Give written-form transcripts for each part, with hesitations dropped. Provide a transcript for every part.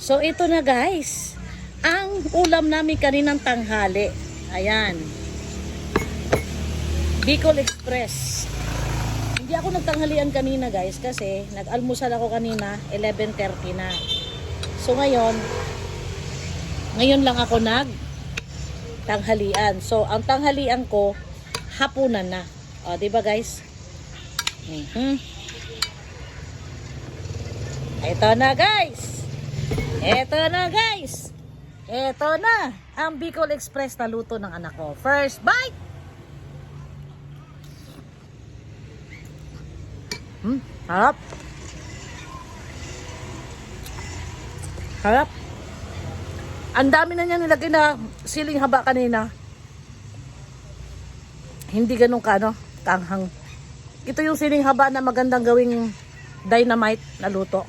So ito na guys, ang ulam namin kaninang tanghali. Ayan. Bicol Express. Hindi ako nagtanghalian kanina guys kasi nag-almusal ako kanina 11:30 na. So ngayon lang ako tanghalian. So ang tanghalian ko hapunan na. O, di ba guys? Ito na guys. Ito na guys. Ito na ang Bicol Express na luto ng anak ko. First bite. Harap. Harap. Ang dami na niya nilagay na siling haba kanina. Hindi ganun tanghang. Ito yung siling haba na magandang gawing dynamite na luto.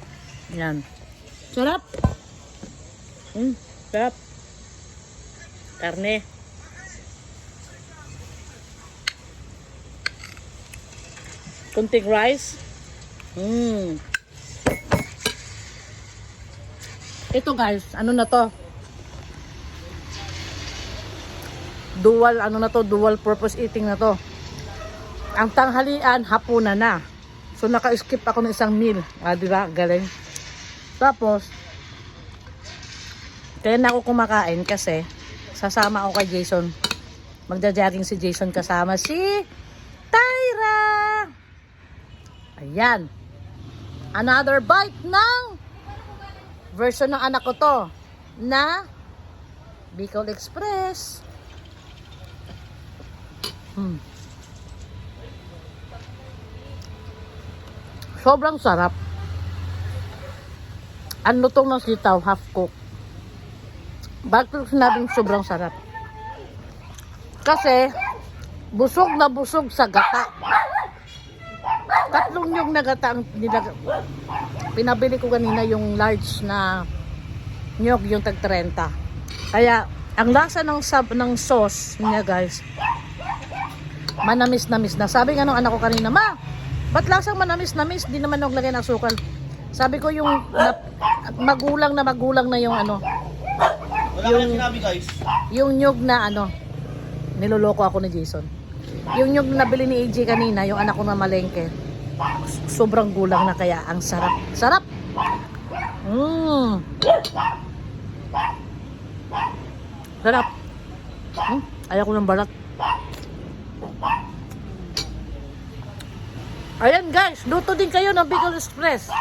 Yan. Sarap. Sarap. Karne. Kunting rice. Ito guys, ano na to? Dual purpose eating na to. Ang tanghalian, hapunan na. So naka-skip ako ng isang meal. Diba? Galing. Tapos, kaya na ako kumakain kasi sasama ako kay Jason. Magja-jogging si Jason kasama si Tyra. Ayan. Another bite ng version ng anak ko to na Bicol Express. Sobrang sarap. Ang lutong ng sitaw, half cook. Bakit sinabing sobrang sarap? Kasi busog na busog sa gata. Tatlong yung nagata ang pinabili ko kanina, yung large na nyog, yung tag 30. Kaya ang lasa ng sauce niya guys, manamis-namis na. Sabi nga nung anak ko kanina, ma, ba't lasang manamis-namis? Di naman naglagay ng asukal. Sabi ko yung magulang na yung yung nyog na niloloko ako ni Jason. Yung nyog na nabili ni AJ kanina, yung anak ko na malengke, sobrang gulang na kaya ang sarap. Sarap! Sarap! Ayaw ko ng balat. Ayan guys, luto din kayo ng Bicol Express.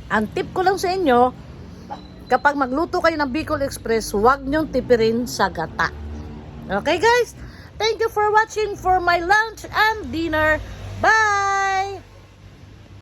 Ang tip ko lang sa inyo, kapag magluto kayo ng Bicol Express, huwag nyong tipirin sa gata. Okay guys? Thank you for watching for my lunch and dinner. Bye!